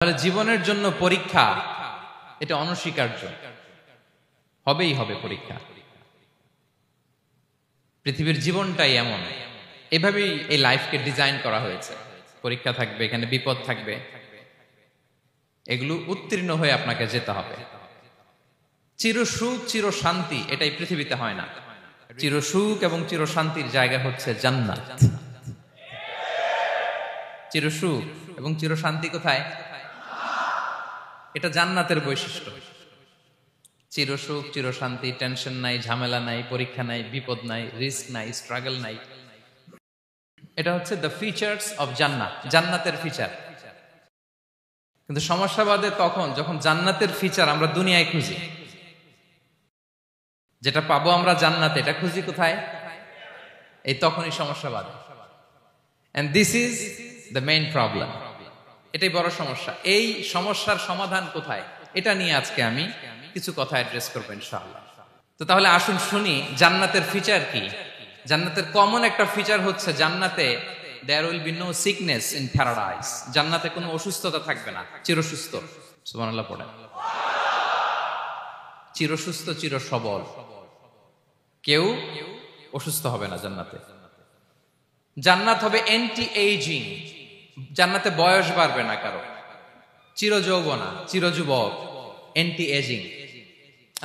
তাহলে জীবনের জন্য পরীক্ষা এটা অনস্বীকার্য, হবেই হবে পরীক্ষা। পৃথিবীর জীবনটাই এমন, এভাবেই এই লাইফকে ডিজাইন করা হয়েছে। পরীক্ষা থাকবে, এখানে বিপদ থাকবে, এগুলো উত্তীর্ণ হয়ে আপনাকে যেতে হবে। চির সুখ চির শান্তি এটাই পৃথিবীতে হয় না। চির সুখ এবং চির শান্তির জায়গা হচ্ছে জান্নাত। চির সুখ এবং চির শান্তি কোথায়? এটা জান্নাতের বৈশিষ্ট্য। চির সুখ চির শান্তি, টেনশন নাই, ঝামেলা নাই, পরীক্ষা নাই, বিপদ নাই, রিস্ক নাই, স্ট্রাগল নাই। এটা হচ্ছে দ্য ফিচার্স অফ জান্নাত, জান্নাতের ফিচার। কিন্তু সমস্যা বাদে তখন যখন জান্নাতের ফিচার আমরা দুনিয়ায় খুঁজি। যেটা পাবো আমরা জান্নাতে, এটা খুঁজি কোথায়? এই তখনই সমস্যা বাদে। And this is the main problem. এটাই বড় সমস্যা। এই সমস্যার সমাধান কোথায়, এটা নিয়ে আজকে আমি কিছু কথা অ্যাড্রেস করবো ইনশাআল্লাহ। তো তাহলে আসুন শুনি জান্নাতের ফিচার কি। জান্নাতের কমন একটা ফিচার হচ্ছে জান্নাতে there will be no sickness in paradise. জান্নাতে কোনো অসুস্থতা থাকবে না, চিরসুস্থ। সুবহানাল্লাহ পড়েন। চিরসুস্থ চির সবল, কেউ অসুস্থ হবে না জান্নাতে। জান্নাত হবে অ্যান্টি এইজিং, জান্নাতে বয়স বাড়বে না কারো। চির যৌবনা, চির যুবক, অ্যান্টি এজিং।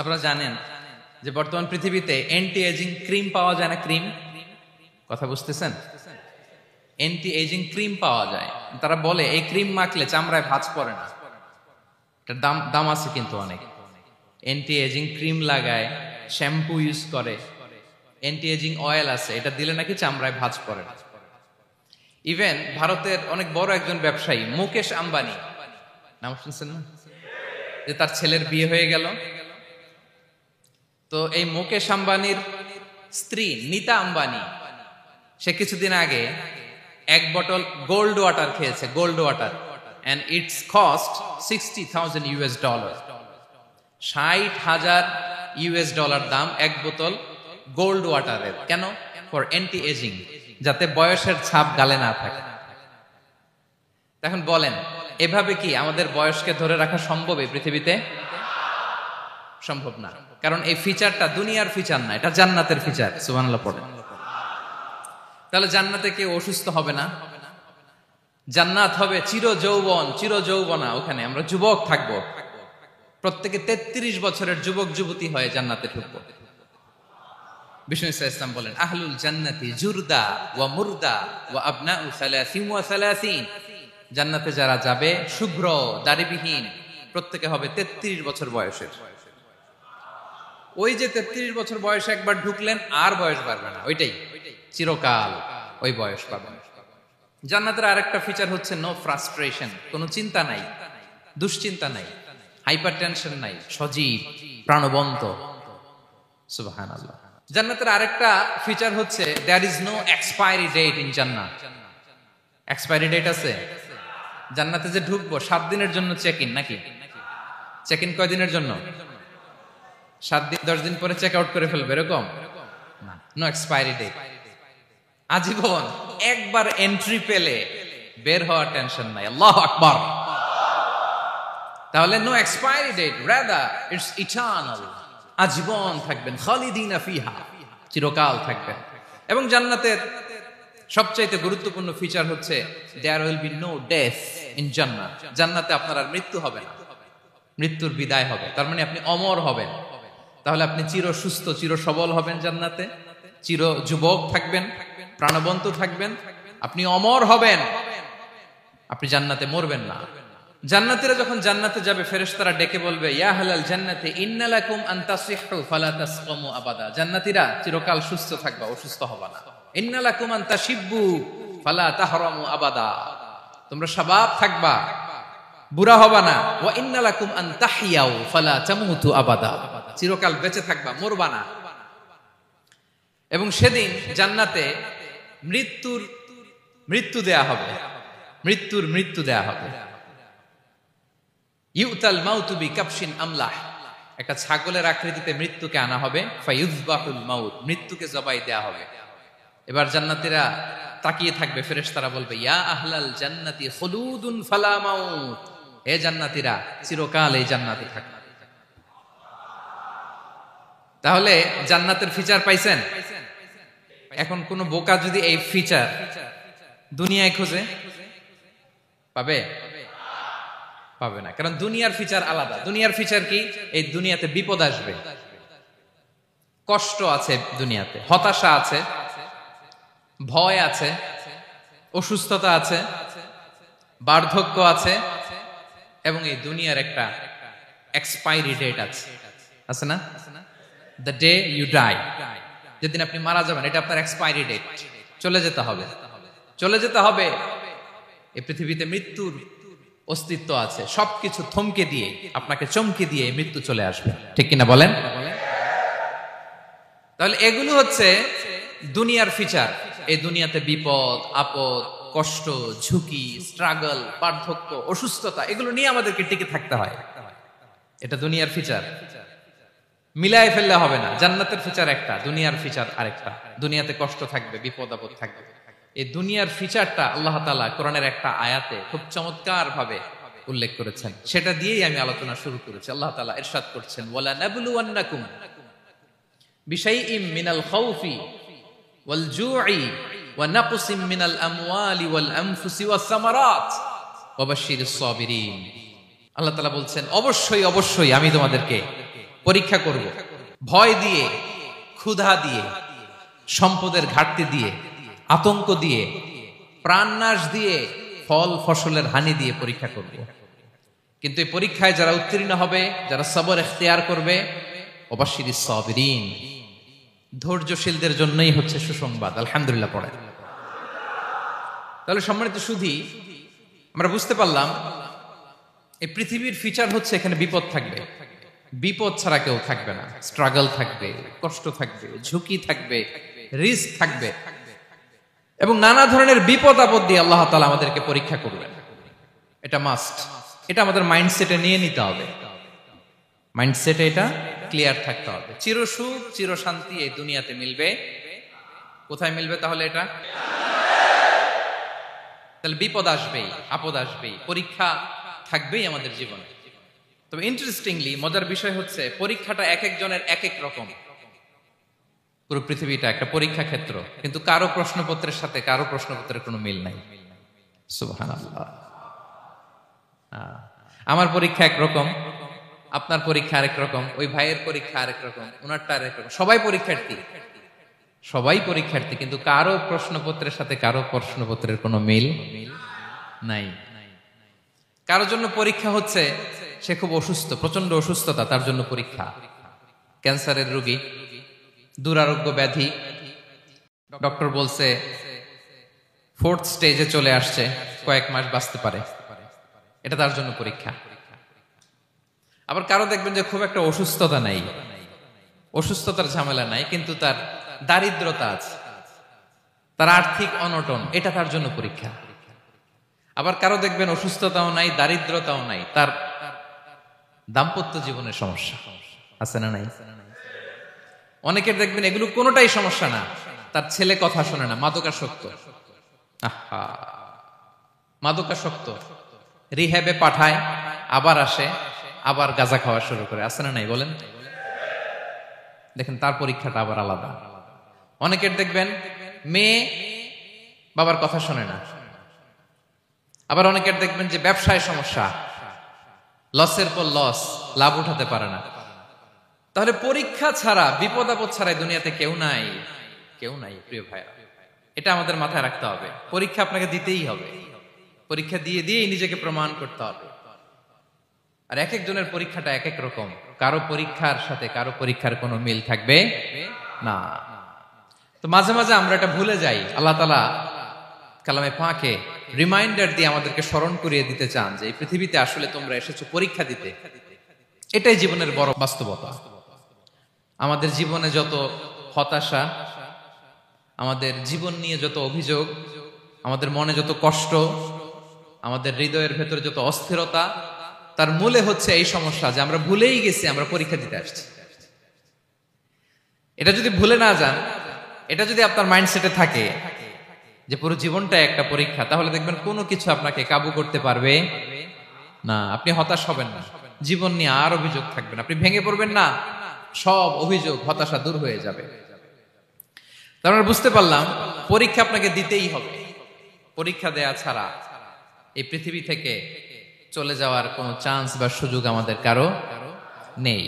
আপনারা জানেন যে বর্তমান পৃথিবীতে অ্যান্টি এজিং ক্রিম পাওয়া যায় না? ক্রিম, কথা বুঝতেছেন? অ্যান্টি এজিং ক্রিম পাওয়া যায়। তারা বলে এই ক্রিম মাখলে চামড়ায় ভাঁজ পড়ে না। এটার দাম আছে কিন্তু অনেক। অ্যান্টি এজিং ক্রিম লাগায়, শ্যাম্পু ইউজ করে, অ্যান্টি এজিং অয়েল আছে, এটা দিলে নাকি চামড়ায় ভাঁজ পড়ে না। ইভেন ভারতের অনেক বড় একজন ব্যবসায়ী মুকেশ আম্বানি, নাম শুনছেন না? যে তার ছেলের বিয়ে হয়ে গেল। তো এই মুকেশ আম্বানির স্ত্রী নীতা আম্বানি, সে কিছুদিন আগে এক বটল গোল্ড ওয়াটার খেয়েছে, gold water, and its cost $60,000। $60,000 দাম এক বোতল গোল্ড ওয়াটারের। কেন? ফর অ্যান্টি এজিং, যাতে বয়সের ছাপ গালে না থাকে। এখন বলেন, এভাবে কি আমাদের বয়সকে ধরে রাখা সম্ভব এই পৃথিবীতে? সম্ভব না, কারণ এই ফিচারটা দুনিয়ার ফিচার না, এটা জান্নাতের ফিচার। সুবহানাল্লাহ পড়েন। তাহলে জান্নাতে কেউ অসুস্থ হবে না। জান্নাত হবে চির যৌবন, চির যৌবনা। ওখানে আমরা যুবক থাকবো, প্রত্যেকে 33 বছরের যুবক যুবতী হয়ে জান্নাতে ঢুকবো। বিষ্ণু ইসলাম বলেন, আহলুল জান্নাতি জুরদা ওয়া মুরদা ওয়া আবনাউ সালাসিন ওয়া সালাসিন। জান্নাতে যারা যাবে শুভ্র দাড়িবিহীন, প্রত্যেকে হবে 33 বছর বয়সের। ওই যে 33 বছর বয়সে একবার ঢুকলেন, আর বয়স বাড়বে না, ওইটাই চিরকাল ওই বয়স পাবেন। জান্নাতের আরেকটা ফিচার হচ্ছে নো ফ্রাস্ট্রেশন, কোনো চিন্তা নাই, দুশ্চিন্তা নাই, হাইপার টেনশন নাই, সজীব প্রাণবন্ত। সুবহানাল্লাহ। জান্নাতের আরেকটা ফিচার হচ্ছে there is no expiry date in জান্নাত। এক্সপায়ারি ডেট আছে? জান্নাতে যে ঢুকবো 7 দিনের জন্য চেক ইন, নাকি? চেক ইন কয় দিনের জন্য? 7 দিন, 10 দিন পরে চেক আউট করে ফেলবে, এরকম না। নো এক্সপায়ারি ডেট, আজীবন। একবার এন্ট্রি পেলে বের হওয়ার টেনশন নাই। আল্লাহু আকবার। তাহলে no expiry date, rather it's eternal. আজীবন থাকবেন, খালিদিনা ফিহা, চিরকাল থাকবেন। এবং জান্নাতের সবচাইতে গুরুত্বপূর্ণ ফিচার হচ্ছে there will be no death in জান্নাত। জান্নাতে আপনার আর মৃত্যু হবে না, মৃত্যুর বিদায় হবে। তার মানে আপনি অমর হবেন। তাহলে আপনি চির সুস্থ চির সবল হবেন জান্নাতে, চির যুবক থাকবেন, প্রাণবন্ত থাকবেন, আপনি অমর হবেন, আপনি জান্নাতে মরবেন না। জান্নাতীরা যখন জান্নাতে যাবে, ফেরেশতারা ডেকে বলবে, ইয়া আহলাল জান্নাতি ইন্না লাকুম আন তাসিহু ফালা তাসকামু আবাদা। জান্নাতীরা চিরকাল সুস্থ থাকবা, অসুস্থ হবা না। ইন্না লাকুম আন তাশিব্বু ফালা তাহরামু আবাদা, তোমরা শাবাব থাকবা, বুড়া হবা না। ওয়া ইন্না লাকুম আন তাহইয়াউ ফালা তামুতু আবাদা, চিরকাল বেঁচে থাকবা, মরবা না। এবং সেদিন জান্নাতে মৃত্যু দেয়া হবে, মৃত্যু দেয়া হবে। ইউতাল মাউতু বিকাবশিন আমলাহ, একটা ছাগলের আকৃতিতে মৃত্যুকে আনা হবে। ফায়ুযবাহুল মাউত, মৃত্যুকে জবাই দেয়া হবে। এবার জান্নাতীরা তাকিয়ে থাকবে, ফেরেশতারা বলবে, ইয়া আহলাল জান্নাতি খুলুদুন ফালা মাউত, এ জান্নাতীরা চিরকাল এই জান্নাতে থাকবে। তাহলে জান্নাতের ফিচার পাইছেন? এখন কোন বোকা যদি এই ফিচার দুনিয়ায় খোঁজে পাবে? পাবে না, কারণ দুনিয়ার ফিচার আলাদা। দুনিয়ার ফিচার কি? এই দুনিয়াতে বিপদ আসবে, কষ্ট আছে, দুনিয়াতে হতাশা আছে, ভয় আছে, অসুস্থতা আছে, বার্ধক্য আছে, এবং এই দুনিয়ার একটা এক্সপায়ারি ডেট আছে, আছে না? দ্য ডে ইউ ডাই, যেদিন আপনি মারা যাবেন, এটা আপনার এক্সপায়ারি ডেট। চলে যেতে হবে, চলে যেতে হবে। এই পৃথিবীতে মৃত্যুর অস্তিত্ব আছে। সবকিছু থমকে দিয়ে, আপনাকে চমকে দিয়ে মৃত্যু চলে আসবে, ঠিক কিনা বলেন? তাহলে এগুলো হচ্ছে দুনিয়ার ফিচার। এই দুনিয়াতে বিপদ আপদ, কষ্ট, ঝুঁকি, স্ট্রাগল, বার্ধক্য, অসুস্থতা, এগুলো নিয়ে আমাদেরকে টিকে থাকতে হয়। এটা দুনিয়ার ফিচার। মিলায় ফেললে হবে না। জান্নাতের ফিচার একটা, দুনিয়ার ফিচার আরেকটা। দুনিয়াতে কষ্ট থাকবে, বিপদ আপদ থাকবে। এই দুনিয়ার ফিচারটা আল্লাহ তাআলা কোরআনের একটা আয়াতে খুব চমৎকার ভাবে উল্লেখ করেছেন। সেটা দিয়েই আমি আলোচনা শুরু করেছি। আল্লাহ তাআলা ইরশাদ করছেন, ওয়ালা নাবলুওয়ান্নাকুম বিশাইইম মিনাল খাউফি ওয়াল জুই ওয়া নাকসিম মিনাল আমওয়ালি ওয়াল আনফুসি ওয়াস সামারাত ওয়া বাশশিরিস সাবিরিন। আল্লাহ তাআলা বলছেন, অবশ্যই অবশ্যই আমি তোমাদেরকে পরীক্ষা করব, ভয় দিয়ে, ক্ষুধা দিয়ে, সম্পদের ঘাটতি দিয়ে, আতঙ্ক দিয়ে, প্রাণনাশ দিয়ে, ফল ফসলের হানি দিয়ে পরীক্ষা করব। কিন্তু এই পরীক্ষায় যারা উত্তীর্ণ হবে, যারা সবর ইখতিয়ার করবে, ওয়াবাশশিরিস সাবিরিন, ধৈর্যশীলদের জন্যই হচ্ছে সুসংবাদ। আলহামদুলিল্লাহ পড়ে। তাহলে সম্মানিত সুধী, আমরা বুঝতে পারলাম এই পৃথিবীর ফিচার হচ্ছে এখানে বিপদ থাকবে, বিপদ ছাড়া কেউ থাকবে না। স্ট্রাগল থাকবে, কষ্ট থাকবে, ঝুঁকি থাকবে, রিস্ক থাকবে, এবং নানা ধরনের বিপদ আপদ দিয়ে আল্লাহ তাআলা আমাদেরকে পরীক্ষা করবেন। এটা মাস্ট। এটা আমাদের মাইন্ডসেটে নিয়ে নিতে হবে। মাইন্ডসেটে এটা ক্লিয়ার থাকতে হবে। চিরসুখ চিরশান্তি এই দুনিয়াতে মিলবে। কোথায় মিলবে তাহলে এটা? তাহলে বিপদ আসবেই, আপদ আসবেই, পরীক্ষা থাকবেই আমাদের জীবনে। তবে ইন্টারেস্টিংলি মজার বিষয় হচ্ছে, পরীক্ষাটা এক একজনের এক এক রকম। পুরো পৃথিবীটা একটা পরীক্ষা ক্ষেত্র, কিন্তু কারো প্রশ্নপত্রের সাথে কারো প্রশ্নপত্রের কোনো মিল নাই। সুবহানাল্লাহ। আমার পরীক্ষা একরকম, আপনার পরীক্ষা আরেক রকম, ওই ভাইয়ের পরীক্ষা আরেক রকম, ওনারটা আরেক রকম। সবাই পরীক্ষার্থী, সবাই পরীক্ষার্থী, কিন্তু কারো প্রশ্নপত্রের সাথে কারো প্রশ্নপত্রের কোনো মিল নাই। কারোর জন্য পরীক্ষা হচ্ছে সে খুব অসুস্থ, প্রচন্ড অসুস্থতা, তার জন্য পরীক্ষা। ক্যান্সারের রোগী, দুরারোগ্য ব্যাধি, ডক্টর বলছে 4th স্টেজে চলে আসছে, কয়েক মাস বাঁচতে পারে, এটা তার জন্য পরীক্ষা। আবার কারো দেখবেন যে খুব একটা অসুস্থতা নাই, অসুস্থতার ঝামেলা নাই, কিন্তু তার দারিদ্রতা আছে, তার আর্থিক অনটন, এটা তার জন্য পরীক্ষা। আবার কারো দেখবেন অসুস্থতাও নাই, দারিদ্রতাও নাই, তার দাম্পত্য জীবনের সমস্যা আছে না নাই? অনেকের দেখবেন এগুলো কোনোটাই সমস্যা না, তার ছেলে কথা শোনে না, মাদকাসক্ত। আহা, মাদকাসক্ত, রিহ্যাবে পাঠায়, আবার আসে, আবার গাঁজা খাওয়া শুরু করে, আছে না নাই বলেন? দেখেন তার পরীক্ষাটা আবার আলাদা। অনেকের দেখবেন মেয়ে বাবার কথা শোনে না। আবার অনেকের দেখবেন যে ব্যবসায় সমস্যা, লসের পর লস, লাভ উঠাতে পারে না। তাহলে পরীক্ষা ছাড়া, বিপদ আপদ ছাড়াই দুনিয়াতে কেউ নাই, কেউ নাই প্রিয় ভাইরা। এটা আমাদের মাথায় রাখতে হবে। পরীক্ষা আপনাকে দিতেই হবে, পরীক্ষা দিয়ে দিয়েই নিজেকে প্রমাণ করতে হবে। আর এক একজনের পরীক্ষাটা এক এক রকম, কারো পরীক্ষার সাথে কারো পরীক্ষার কোনো মিল থাকবে না। তো মাঝে মাঝে আমরা এটা ভুলে যাই। আল্লাহ তাআলা কালামে পাকে রিমাইন্ডার দিয়ে আমাদেরকে স্মরণ করিয়ে দিতে চান যে এই পৃথিবীতে আসলে তোমরা এসেছো পরীক্ষা দিতে। এটাই জীবনের বড় বাস্তবতা। আমাদের জীবনে যত হতাশা, আমাদের জীবন নিয়ে যত অভিযোগ, আমাদের মনে যত কষ্ট, আমাদের হৃদয়ের ভেতরে যত অস্থিরতা, তার মূলে হচ্ছে এই সমস্যা যে আমরা ভুলেই গেছি আমরা পরীক্ষা দিতে আসছি। এটা যদি ভুলে না যান, এটা যদি আপনার মাইন্ডসেটে থাকে যে পুরো জীবনটা একটা পরীক্ষা, তাহলে দেখবেন কোনো কিছু আপনাকে কাবু করতে পারবে না, আপনি হতাশ হবেন না, জীবন নিয়ে আর অভিযোগ থাকবে না, আপনি ভেঙে পড়বেন না, সব অভিযোগ হতাশা দূর হয়ে যাবে। তারপর বুঝতে পারলাম পরীক্ষা আপনাকে দিতেই হবে, পরীক্ষা দেয়া ছাড়া এই পৃথিবী থেকে চলে যাওয়ার কোনো চান্স বা সুযোগ আমাদের কারো নেই।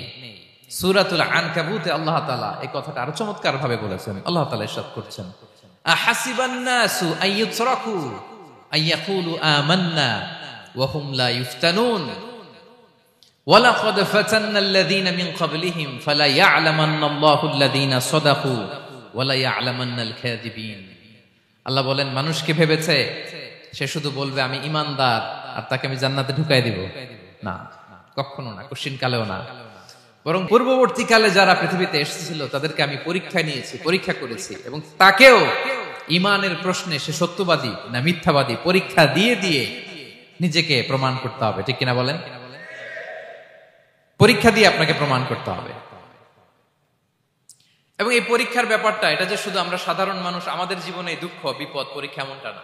সূরাতুল আনকাবুতে আল্লাহ তাআলা এই কথাটা আরো চমৎকার ভাবে বলেছেন। আল্লাহ তাআলা ইরশাদ করছেন, আহাসিবান নাসু আইয়ুতরাকু আইয়াকুলু আমান্না ওয়া হুম লা ইফতানুন ওয়ালাকাদ ফাতান্নাল্লাযীনা মিন ক্বাবলিহিম ফালা ইয়া'লামান্নাল্লাহুল্লাযীনা সাদাকু ওয়ালা ইয়া'লামান্নাল কাযিবিন। আল্লাহ বলেন, মানুষ কি ভেবেছে সে শুধু বলবে আমি ঈমানদার আর তাকে আমি জান্নাতে ঢুকাই দিব? না, কখনো না, কোশ্চিন কালেও না। বরং পূর্ববর্তীকালে যারা পৃথিবীতে এসেছিল তাদেরকে আমি পরীক্ষা নিয়েছি, পরীক্ষা করেছি, এবং তাকেও ঈমানের প্রশ্নে সে সত্যবাদী না মিথ্যাবাদী পরীক্ষা দিয়ে দিয়ে নিজেকে প্রমাণ করতে হবে। ঠিক কিনা বলেন? পরীক্ষা দিয়ে আপনাকে প্রমাণ করতে হবে। এবং এই পরীক্ষার ব্যাপারটা, এটা যে শুধু আমরা সাধারণ মানুষ আমাদের জীবনে দুঃখ বিপদ পরীক্ষা এমনটা না।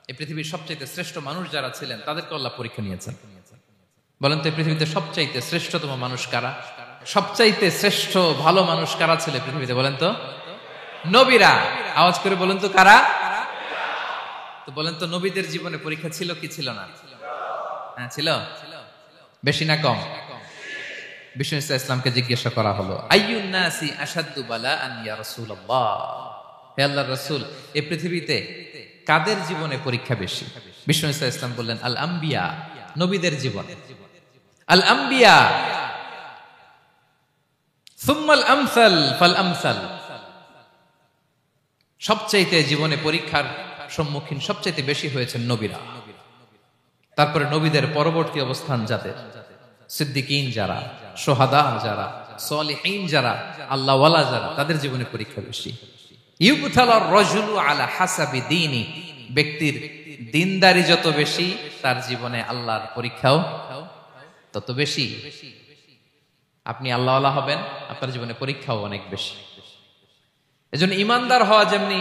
এই পৃথিবীর সবচাইতে শ্রেষ্ঠ মানুষ যারা ছিলেন তাদেরকে আল্লাহ পরীক্ষা নিয়েছেন। বলেন তো এই পৃথিবীতে সবচাইতে শ্রেষ্ঠতম মানুষ কারা? সবচাইতে শ্রেষ্ঠ ভালো মানুষ কারা ছিল পৃথিবীতে? বলেন তো নবীরা। আওয়াজ করে বলেন তো কারা? তো বলেন তো নবীদের জীবনে পরীক্ষা ছিল কি ছিল না? হ্যাঁ ছিল। বেশি না কম? বিষ্ণু ইসলামকে জিজ্ঞাসা করা হলো, আইয়ুন নাসি আশাদ্দু বালাআন ইয়া রাসূলুল্লাহ, হে আল্লাহর রাসূল, এই পৃথিবীতে কাদের জীবনে পরীক্ষা বেশি? বিষ্ণু ইসলাম বললেন, আল আম্বিয়া, নবীদের জীবন। আল আম্বিয়া সুম্মাল আমসাল ফাল আমসাল, সবচাইতে জীবনে পরীক্ষার সম্মুখীন সবচাইতে বেশি হয়েছেন নবীরা। তারপরে নবীদের পরবর্তী অবস্থান যাদের, সিদ্দিকিন যারা, সোহাদা যারা, সলিহিন যারা, আল্লাহওয়ালা যারা, তাদের জীবনে পরীক্ষা বেশি। ইউবতালার রাজুলু আলা হাসাবি দীনি, ব্যক্তির দিনদারি যত বেশি তার জীবনে আল্লাহর পরীক্ষাও তত বেশি। আপনি আল্লাহওয়ালা হবেন, আপনার জীবনে পরীক্ষাও অনেক বেশি। এজন্য ইমানদার হওয়া যেমনি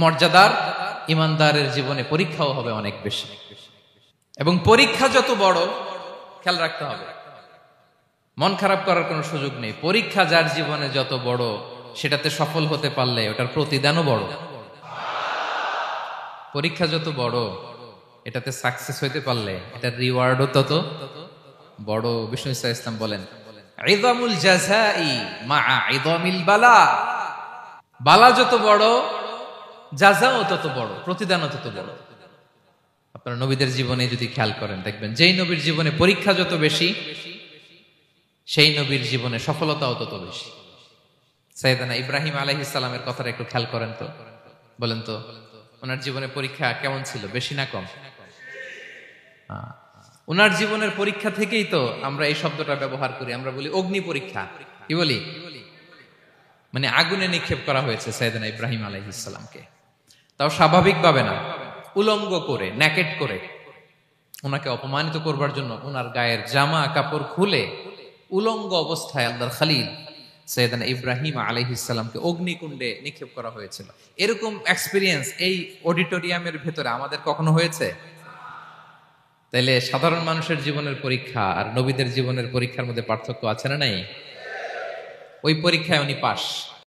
মর্যাদার, ইমানদারের জীবনে পরীক্ষাও হবে অনেক বেশি। এবং পরীক্ষা যত বড়, খেয়াল রাখতে হবে, মন খারাপ করার কোনো সুযোগ নেই। পরীক্ষা যার জীবনে যত বড়, সেটাতে সফল হতে পারলে ওটার প্রতিদানও বড়। পরীক্ষা যত বড়, এটাতে সাকসেস হইতে পারলে এটার রিওয়ার্ডও তত বড়। বিষ্ণু ইসলাম বলেন, ইযামুল জাযাই মাআ ইযামিল বালা, বালা যত বড় জাযাও তত বড়, প্রতিদানও তত বড়। আপনারা নবীদের জীবনে যদি খেয়াল করেন দেখবেন, যেই নবীর জীবনে পরীক্ষা যত বেশি সেই নবীর জীবনে সফলতাও তত বেশি। সাইয়েদনা ইব্রাহিম আলাইহিস সালামের কথাটা একটু খেয়াল করেন তো, বলেন তো ওনার জীবনে পরীক্ষা কেমন ছিল? বেশি না কম? ওনার জীবনের পরীক্ষা থেকেই তো আমরা এই শব্দটা ব্যবহার করি, আমরা বলি অগ্নি পরীক্ষা। কি বলি? মানে আগুনে নিক্ষেপ করা হয়েছে সাইয়েদনা ইব্রাহিম আলাইহিস সালামকে, তাও স্বাভাবিকভাবে না, উলঙ্গ করে, ন্যাকেট করে ওনাকে অপমানিত করবার জন্য ওনার গায়ের জামা কাপড় খুলে উলঙ্গ অবস্থায় আল্লাহর খলিল সাইয়েদনা ইব্রাহিম আলাইহিস সালামকে অগ্নিকুণ্ডে নিক্ষেপ করা হয়েছিল। এরকম এক্সপেরিয়েন্স এই অডিটোরিয়ামের ভেতরে আমাদের কখনো হয়েছে? তাইলে সাধারণ মানুষের জীবনের পরীক্ষা আর নবীদের জীবনের পরীক্ষার মধ্যে পার্থক্য আছে না নাই? ওই পরীক্ষায় উনি পাস।